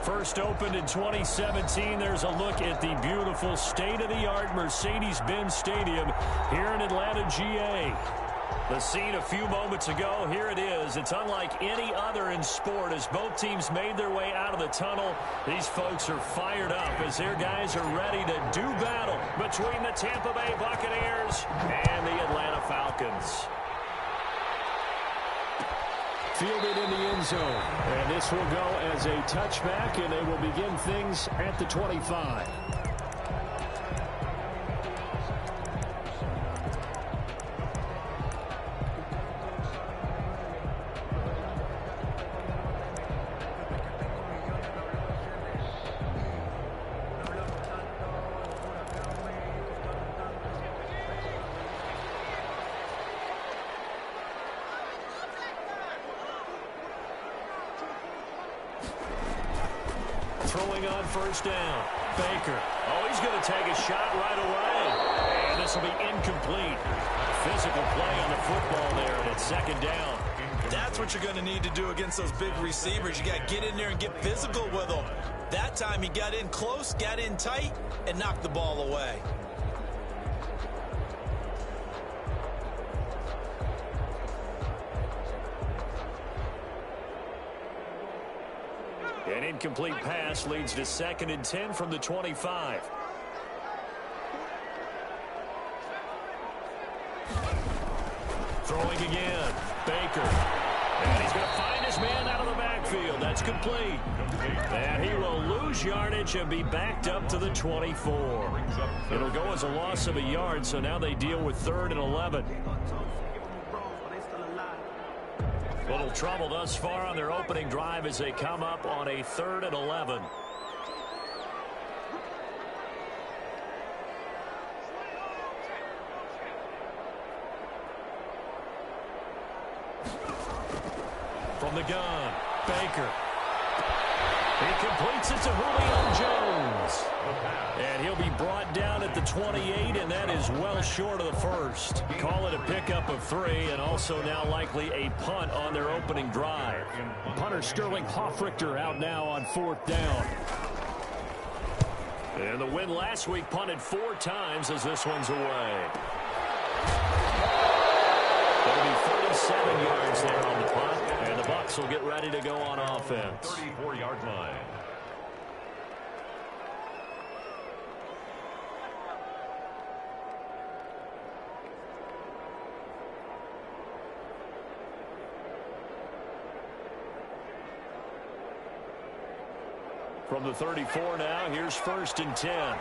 First opened in 2017. There's a look at the beautiful state-of-the-art Mercedes-Benz Stadium here in Atlanta, GA. The scene a few moments ago, here it is. It's unlike any other in sport as both teams made their way out of the tunnel. These folks are fired up as their guys are ready to do battle between the Tampa Bay Buccaneers and the Atlanta Falcons. Fielded in the end zone. And this will go as a touchback, and they will begin things at the 25. Throwing on first down. Baker. Oh, he's going to take a shot right away. And this will be incomplete. Physical play on the football there, and it's second down. That's what you're going to need to do against those big receivers. You got to get in there and get physical with them. That time he got in close, got in tight, and knocked the ball away. An incomplete pass leads to 2nd and 10 from the 25. Throwing again. Baker. And he's going to find his man out of the backfield. That's complete. And he will lose yardage and be backed up to the 24. It'll go as a loss of a yard, so now they deal with 3rd and 11. Little trouble thus far on their opening drive as they come up on a 3rd and 11. From the gun, Baker. He completes it to Julio Jones. And he'll be brought down at the 28, and that is well short of the first. Call it a pickup of 3, and also now likely a punt on their opening drive. Punter Sterling Hoffrichter out now on 4th down. And the win last week punted 4 times as this one's away. There'll be 37 yards there on the punt, and the Bucs will get ready to go on offense. 34-yard line. From the 34 now, here's 1st and 10.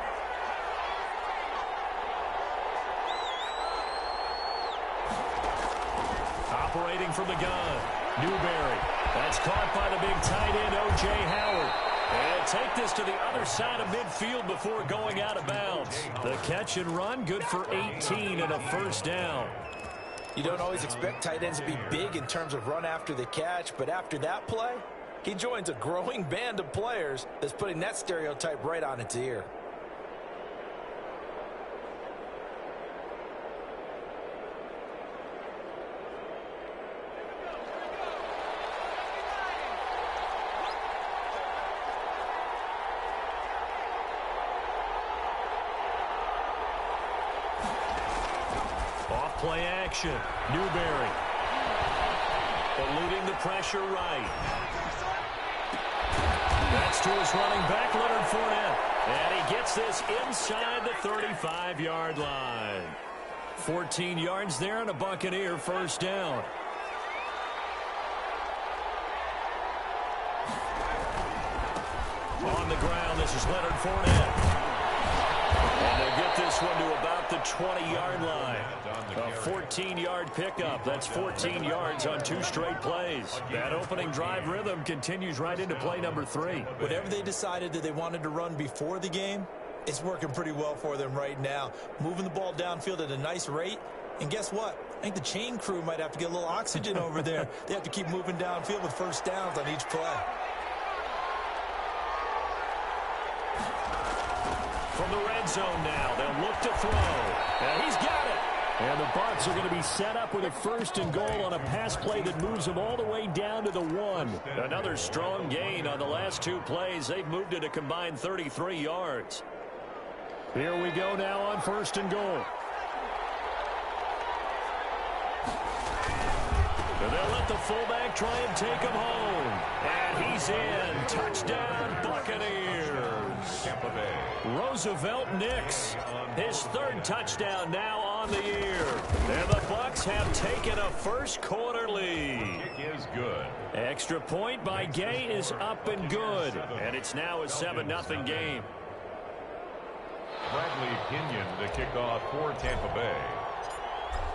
Operating from the gun, Newberry. That's caught by the big tight end, O.J. Howard. And take this to the other side of midfield before going out of bounds. The catch and run, good for 18 and a 1st down. You don't always expect tight ends to be big in terms of run after the catch, but after that play, he joins a growing band of players that's putting that stereotype right on its ear. Off-play action, Newberry. Eluding the pressure right. That's to his running back, Leonard Fournette. And he gets this inside the 35-yard line. 14 yards there and a Buccaneer 1st down. On the ground, this is Leonard Fournette. And they get this one to about the 20-yard line. A 14-yard pickup. That's 14 yards on 2 straight plays. That opening drive rhythm continues right into play number 3. Whatever they decided that they wanted to run before the game, it's working pretty well for them right now. Moving the ball downfield at a nice rate. And guess what? I think the chain crew might have to get a little oxygen over there. They have to keep moving downfield with 1st downs on each play. From the red zone now, they'll look to throw. And he's got it. And the Bucs are going to be set up with a 1st and goal on a pass play that moves them all the way down to the 1. Another strong gain on the last 2 plays. They've moved it a combined 33 yards. Here we go now on 1st and goal. And they'll let the fullback try and take him home. And he's in. Touchdown, Buccaneers. Roosevelt Nix, his 3rd touchdown now on the year. And the Bucs have taken a first-quarter lead. Kick is good. Extra point by Gay is up and good. And it's now a 7-0 game. Bradley Pinion to kick off for Tampa Bay.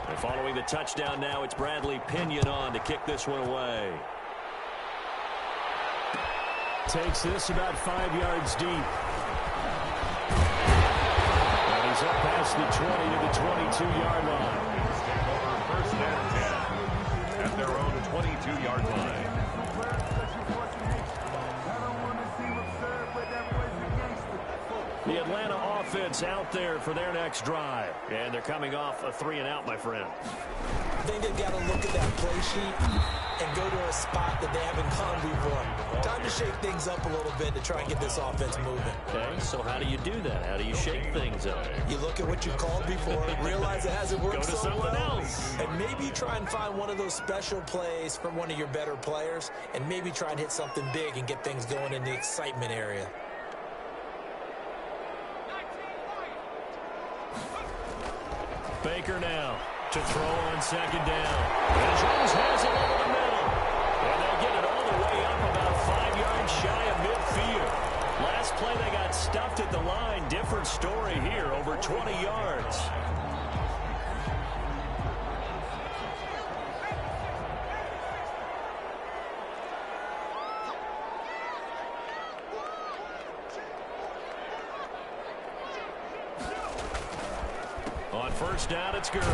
And following the touchdown now, it's Bradley Pinion on to kick this one away. Takes this about 5 yards deep. And he's up past the 20 to the 22-yard line. Take over 1st and 10 at their own 22-yard line. The Atlanta offense out there for their next drive. And they're coming off a 3-and-out, my friend. I think they've got to look at that play sheet and go to a spot that they haven't gone before. Time to shake things up a little bit to try and get this offense moving. Okay, so how do you do that? How do you shake things up? You look at what you called before, realize it hasn't worked Go to so something well, else. and maybe try and find one of those special plays from one of your better players, and maybe try and hit something big and get things going in the excitement area. Baker now to throw on 2nd down. And Jones has it over the middle. And they'll get it all the way up about 5 yards shy of midfield. Last play they got stuffed at the line. Different story here, over 20 yards. On 1st down, it's Gurley.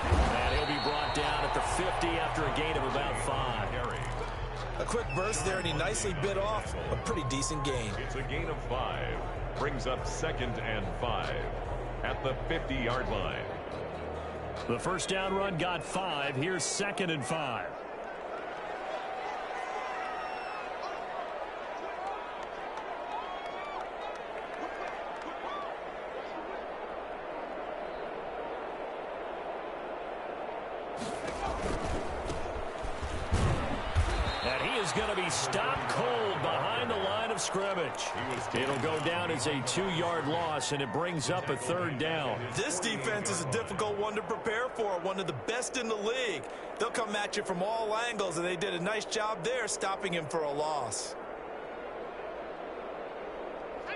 And he'll be brought down at the 50 after a gain of about 5. A quick burst there, and he nicely bit off a pretty decent gain. It's a gain of 5. Brings up 2nd and 5 at the 50-yard line. The 1st down run got 5. Here's 2nd and 5. Going to be stopped cold behind the line of scrimmage. It'll go down as a 2-yard loss, and it brings up a 3rd down. This defense is a difficult one to prepare for, one of the best in the league. They'll come at you from all angles, and they did a nice job there stopping him for a loss.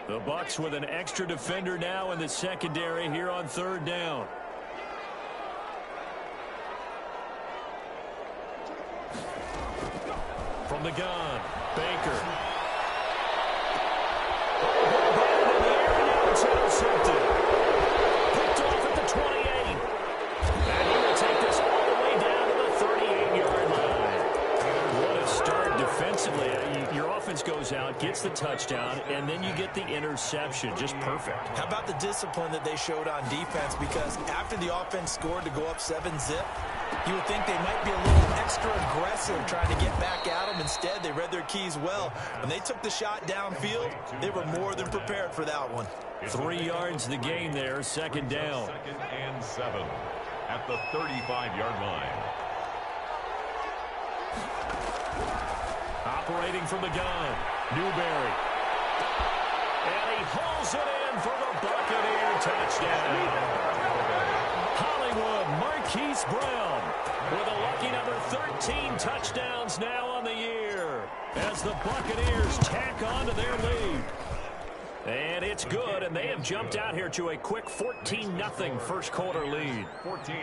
The Bucs with an extra defender now in the secondary here on 3rd down. From the gun, Baker. It's intercepted. Picked off at the 28. And he will take this all the way down to the 38-yard line. What a start defensively. Your offense goes out, gets the touchdown, and then you get the interception. Just perfect. How about the discipline that they showed on defense? Because after the offense scored to go up 7-zip, you would think they might be a little extra aggressive trying to get back at them. Instead, they read their keys well. When they took the shot downfield, they were more than prepared for that one. 3 yards the gain there, 2nd down. 2nd and 7 at the 35-yard line. Operating from the gun, Newberry. And he hauls it in for the Buccaneer touchdown. Hollywood Marquise Brown with a lucky number 13 touchdowns now on the year as the Buccaneers tack on to their lead. And it's good, and they have jumped out here to a quick 14-0 first-quarter lead. 14,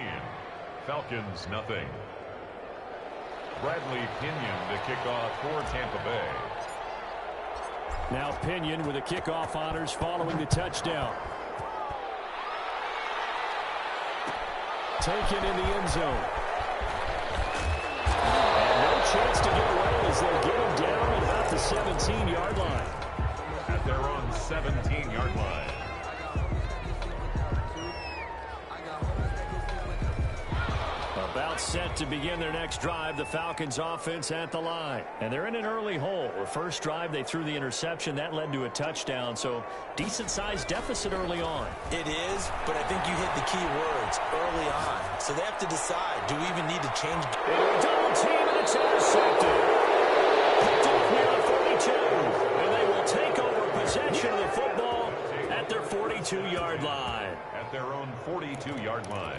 Falcons nothing. Bradley Pinion to kick off for Tampa Bay. Now Pinion with the kickoff honors following the touchdown. Taken in the end zone. And no chance to get away as they'll get him down at about the 17-yard line. At their own 17-yard line. Set to begin their next drive, the Falcons offense at the line. And they're in an early hole. The first drive, they threw the interception. That led to a touchdown, so decent-sized deficit early on. It is, but I think you hit the key words early on. So they have to decide, do we even need to change? Double team, and it's intercepted. Picked up near the 42, and they will take over possession of the football at their 42-yard line. At their own 42-yard line.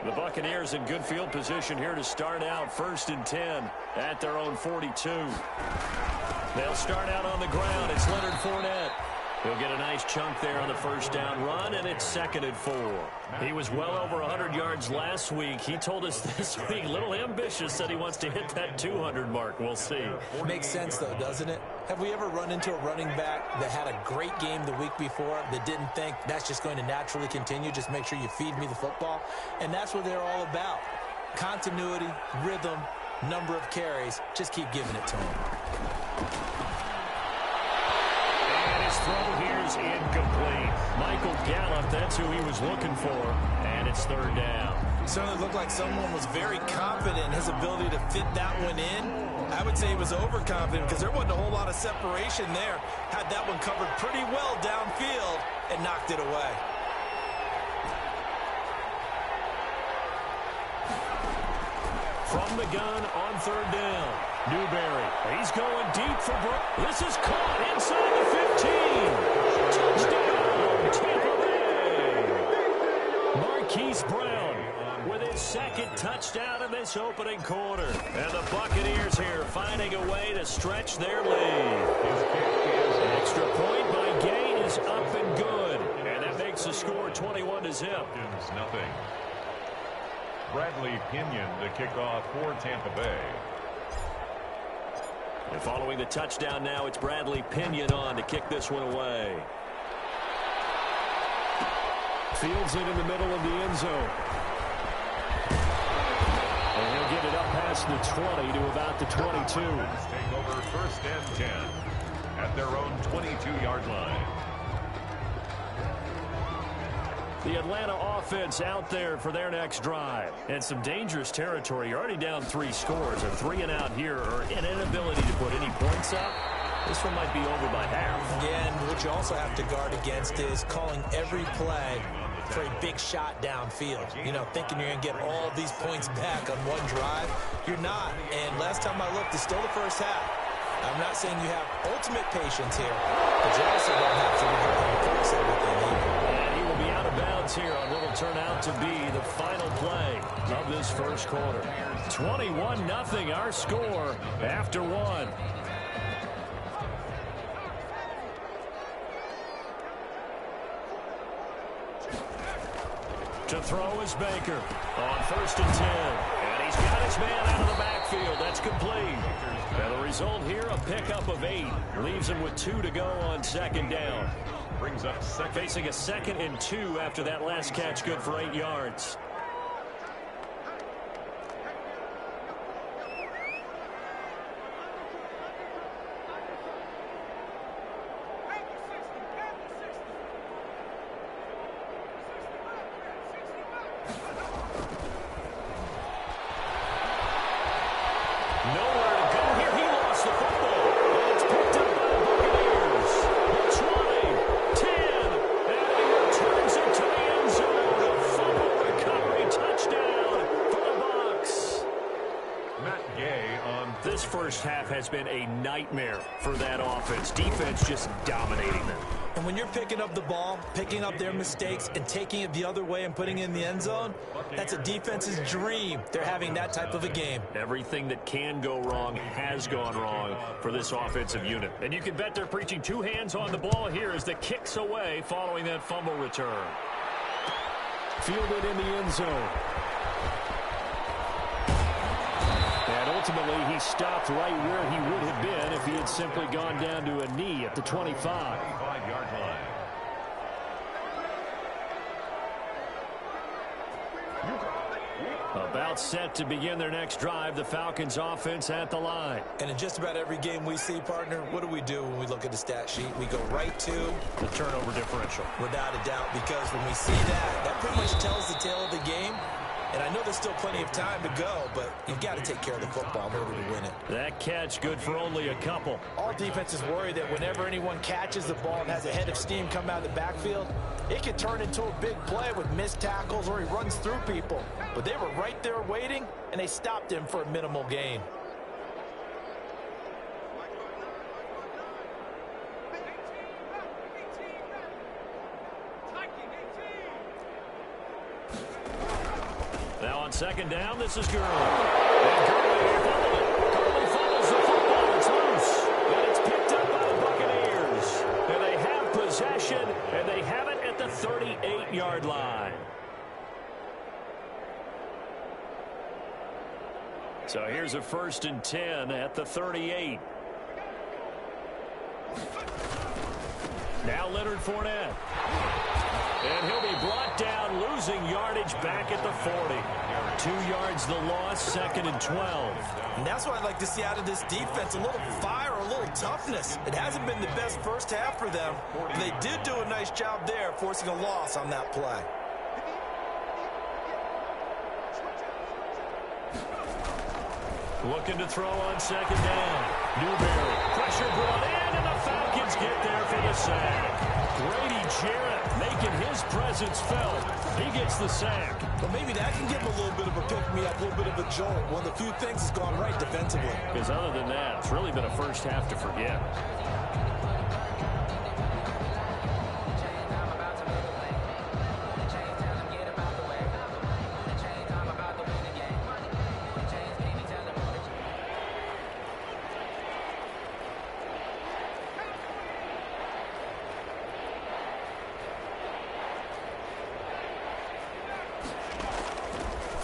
The Buccaneers in good field position here to start out 1st and 10 at their own 42. They'll start out on the ground. It's Leonard Fournette. He'll get a nice chunk there on the first down run, and it's 2nd and 4. He was well over 100 yards last week. He told us this week, a little ambitious, that he wants to hit that 200 mark. We'll see. Makes sense, though, doesn't it? Have we ever run into a running back that had a great game the week before that didn't think that's just going to naturally continue? Just make sure you feed me the football. And that's what they're all about. Continuity, rhythm, number of carries. Just keep giving it to him. His throw here is incomplete. Michael Gallup, that's who he was looking for, and it's 3rd down. Certainly looked like someone was very confident in his ability to fit that one in. I would say he was overconfident because there wasn't a whole lot of separation there. Had that one covered pretty well downfield and knocked it away. From the gun on 3rd down. Newberry, he's going deep for Brown. This is caught inside the 15. Touchdown, Tampa Bay. Marquise Brown with his 2nd touchdown in this opening quarter. And the Buccaneers here finding a way to stretch their lead. Extra point by Gay is up and good. And that makes the score 21-0. Nothing. Bradley Pinion to kick off for Tampa Bay. And following the touchdown now, it's Bradley Pinion on to kick this one away. Fields it in the middle of the end zone. And he'll get it up past the 20 to about the 22. Take over 1st and 10 at their own 22-yard line. The Atlanta offense out there for their next drive. And some dangerous territory. You're already down 3 scores. A 3 and out here, or an inability to put any points up. This one might be over by half. Again, what you also have to guard against is calling every play for a big shot downfield. You know, thinking you're going to get all these points back on one drive. You're not. And last time I looked, it's still the first half. I'm not saying you have ultimate patience here, but you also don't have to force everything either. Bounds here on what will turn out to be the final play of this first quarter. 21-0 our score after 1. To throw is Baker on 1st and 10. And he's got his man out of the backfield. That's complete. Now the result here, a pickup of 8. Leaves him with 2 to go on 2nd down. Brings up second. Facing a 2nd and 2 after that last catch, good for 8 yards. First half has been a nightmare for that offense. Defense just dominating them. And when you're picking up the ball, picking up their mistakes, and taking it the other way and putting it in the end zone, that's a defense's dream. They're having that type of a game. Everything that can go wrong has gone wrong for this offensive unit. And you can bet they're preaching 2 hands on the ball here as the kick's away following that fumble return. Fielded in the end zone. And ultimately, he stopped right where he would have been if he had simply gone down to a knee at the 25. 25-yard line. A set to begin their next drive. The Falcons offense at the line. And in just about every game we see, partner, what do we do when we look at the stat sheet? We go right to the turnover differential. Without a doubt, because when we see that pretty much tells the tale of the game. And I know there's still plenty of time to go, but you've got to take care of the football in order to win it. That catch good for only a couple. All defenses worry that whenever anyone catches the ball and has a head of steam come out of the backfield, it could turn into a big play with missed tackles or he runs through people. But they were right there waiting, and they stopped him for a minimal gain. Now on second down, this is Gurley. And Gurley fumbles the football. It's loose. And it's picked up by the Buccaneers. And they have possession, and they have it at the 38-yard line. So here's a 1st and 10 at the 38. Now Leonard Fournette. And he'll be brought down, losing yardage back at the 40. 2 yards the loss, 2nd and 12. And that's what I'd like to see out of this defense, a little fire, a little toughness. It hasn't been the best first half for them, but they did do a nice job there, forcing a loss on that play. Looking to throw on 2nd down. Newberry, pressure brought in, and the Falcons get there for the sack. Grady Jarrett making his presence felt. He gets the sack. Well, maybe that can give him a little bit of a pick-me-up, a little bit of a jolt. One of the few things that's gone right defensively. Because other than that, it's really been a first half to forget.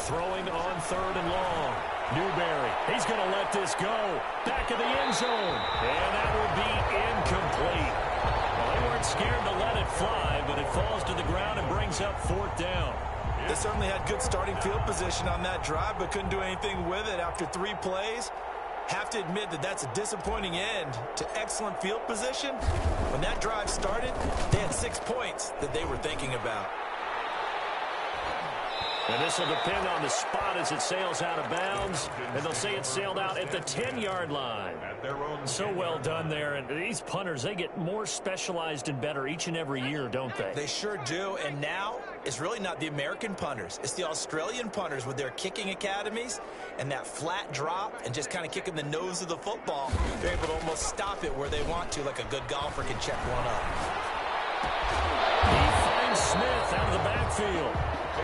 Throwing on 3rd and long. Newberry, he's going to let this go. Back of the end zone. And that will be incomplete. Well, they weren't scared to let it fly, but it falls to the ground and brings up 4th down. They certainly had good starting field position on that drive, but couldn't do anything with it after 3 plays. Have to admit that that's a disappointing end to excellent field position. When that drive started, they had 6 points that they were thinking about. And this will depend on the spot as it sails out of bounds. And they'll say it sailed out at the 10-yard line. So well done there. And these punters, they get more specialized and better each and every year, don't they? They sure do. And now it's really not the American punters. It's the Australian punters with their kicking academies and that flat drop and just kind of kicking the nose of the football. They're able to almost stop it where they want to, like a good golfer can check one up. He finds Smith out of the backfield.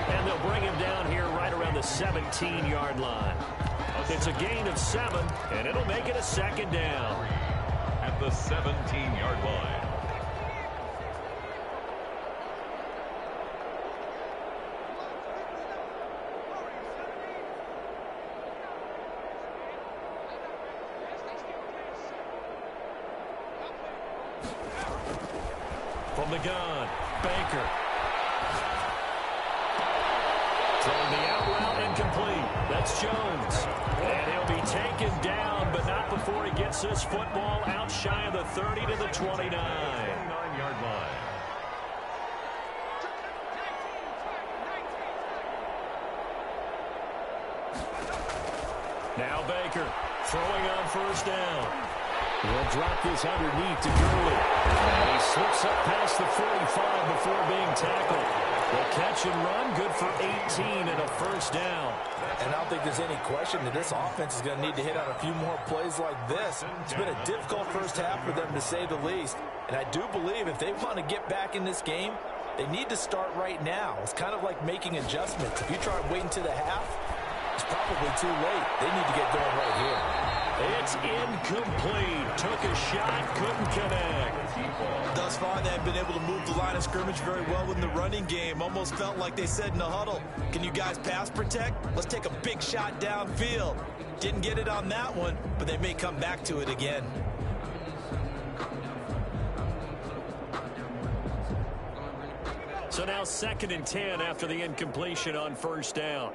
And they'll bring him down here right around the 17-yard line. It's a gain of 7, and it'll make it a 2nd down. At the 17-yard line. From the gun, Baker. Throwing the out route incomplete. That's Jones. And he'll be taken down, but not before he gets this football out shy of the 30 to the 29. 29-yard line. Now Baker throwing on 1st down. He'll drop this underneath to Gurley. And he slips up past the 45 before being tackled. The catch and run, good for 18 and a 1st down. And I don't think there's any question that this offense is going to need to hit on a few more plays like this. It's been a difficult first half for them, to say the least. And I do believe if they want to get back in this game, they need to start right now. It's kind of like making adjustments. If you try waiting to the half, it's probably too late. They need to get going right here. It's incomplete. Took a shot, couldn't connect. Thus far, they have been able to move the line of scrimmage very well in the running game. Almost felt like they said in the huddle, can you guys pass protect? Let's take a big shot downfield. Didn't get it on that one, but they may come back to it again. So now 2nd and 10 after the incompletion on 1st down.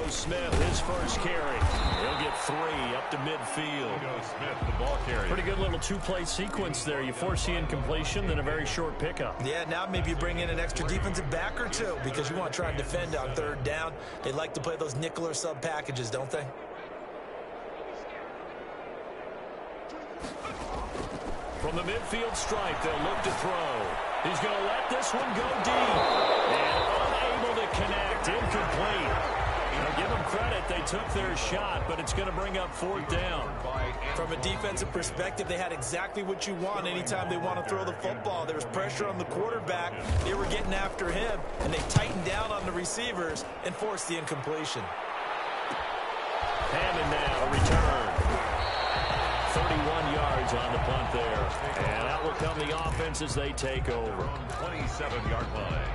goes Smith, his first carry. He'll get 3 up to midfield. Smith, the ball carrier. Pretty good little two-play sequence there. You force the incompletion, then a very short pickup. Yeah, now maybe you bring in an extra defensive back or two because you want to try and defend on third down. They like to play those nickel or sub packages, don't they? From the midfield stripe, they'll look to throw. He's going to let this one go deep. And unable to connect, incomplete. Now, give them credit, they took their shot, but it's going to bring up 4th down. From a defensive perspective, they had exactly what you want anytime they want to throw the football. There was pressure on the quarterback. They were getting after him, and they tightened down on the receivers and forced the incompletion. Hammond now, a return. 31 yards on the punt there. And out will come the offense as they take over. 27-yard line.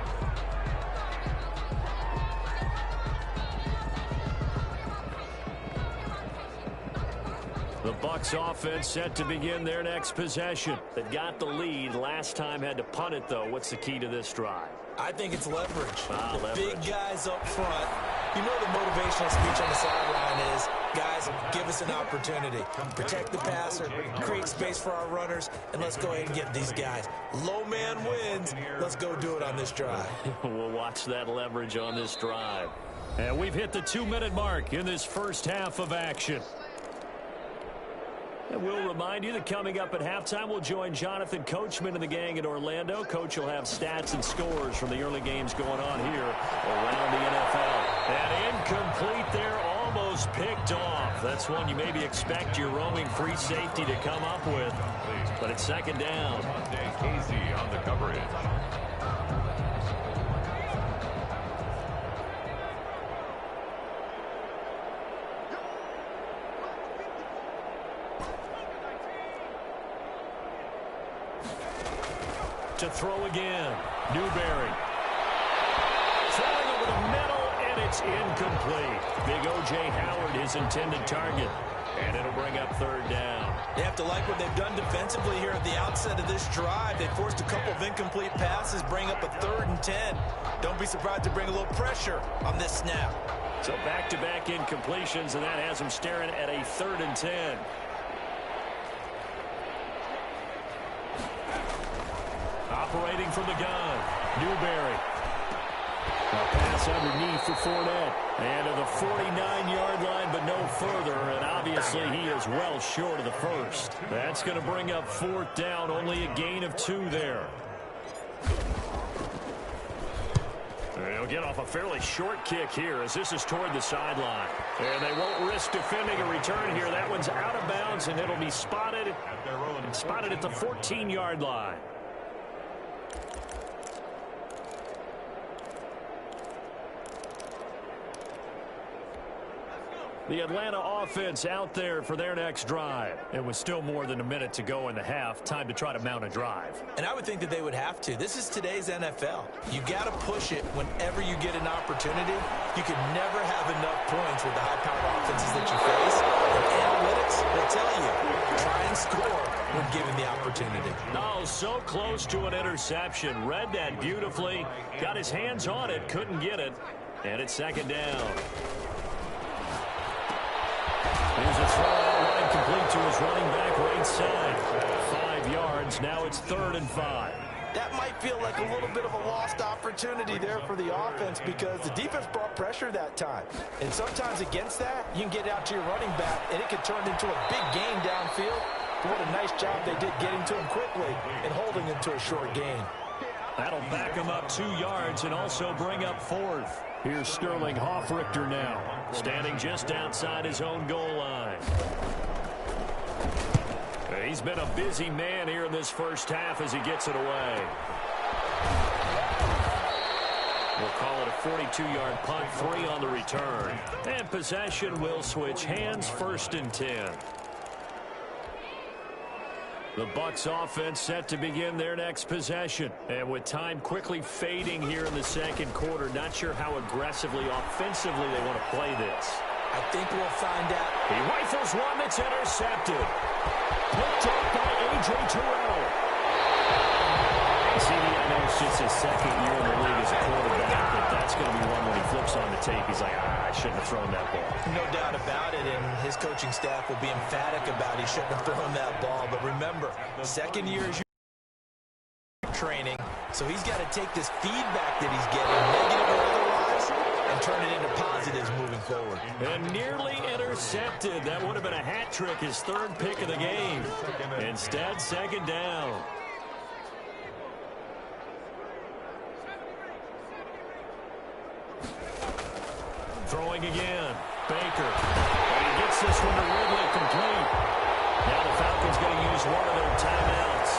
The Bucs offense set to begin their next possession. They got the lead. Last time had to punt it, though. What's the key to this drive? I think it's leverage. Leverage. Big guys up front. You know the motivational speech on the sideline is, guys, give us an opportunity. Protect the passer, create space for our runners, and let's go ahead and get these guys. Low man wins. Let's go do it on this drive. We'll watch that leverage on this drive. And we've hit the 2-minute mark in this first half of action. And we'll remind you that coming up at halftime, we'll join Jonathan Coachman and the gang in Orlando. Coach will have stats and scores from the early games going on here around the NFL. And incomplete there, almost picked off. That's one you maybe expect your roaming free safety to come up with. But it's 2nd down. Casey on the coverage. To throw again. Newberry. Throwing over the middle, and it's incomplete. Big O.J. Howard, his intended target. And it'll bring up 3rd down. They have to like what they've done defensively here at the outset of this drive. They forced a couple of incomplete passes, bring up a 3rd and 10. Don't be surprised to bring a little pressure on this snap. So back-to-back incompletions, and that has them staring at a 3rd and 10. Operating from the gun, Newberry. A pass underneath for Fournette. And to the 49-yard line, but no further. And obviously he is well short of the first. That's going to bring up 4th down. Only a gain of 2 there. They'll get off a fairly short kick here as this is toward the sideline. And they won't risk defending a return here. That one's out of bounds, and it'll be spotted at the 14-yard line. The Atlanta offense out there for their next drive. It was still more than a minute to go in the half. Time to try to mount a drive. And I would think that they would have to. This is today's NFL. You got to push it whenever you get an opportunity. You can never have enough points with the high-powered offenses that you face. And analytics will tell you, try and score when given the opportunity. Oh, so close to an interception. Read that beautifully. Got his hands on it, couldn't get it. And it's 2nd down. Here's a throw line complete to his running back right side. 5 yards. Now it's 3rd and 5. That might feel like a little bit of a lost opportunity there for the offense because the defense brought pressure that time. And sometimes against that, you can get out to your running back, and it can turn into a big gain downfield. But what a nice job they did getting to him quickly and holding him to a short gain. That'll back him up 2 yards and also bring up 4th. Here's Sterling Hoffrichter now, standing just outside his own goal line. He's been a busy man here in this first half as he gets it away. We'll call it a 42-yard punt, 3 on the return. And possession will switch hands, 1st and 10. The Bucs offense set to begin their next possession. And with time quickly fading here in the 2nd quarter, not sure how aggressively, offensively they want to play this. I think we'll find out. He rifles one that's intercepted. Picked up by A.J. Terrell. I know it's just his 2nd year in the league as a quarterback, but that's going to be one when he flips on the tape. He's like, I shouldn't have thrown that ball. No doubt about it, and his coaching staff will be emphatic about he shouldn't have thrown that ball. But remember, second year is your training, so he's got to take this feedback that he's getting, negative or otherwise, and turn it into positives moving forward. And nearly intercepted. That would have been a hat trick, his third pick of the game. Instead, second down. Throwing again. Baker. And he gets this one to Ridley complete. Now the Falcons going to use one of their timeouts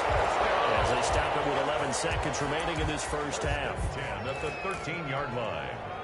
as they stop it with 11 seconds remaining in this first half. 10 at the 13-yard line.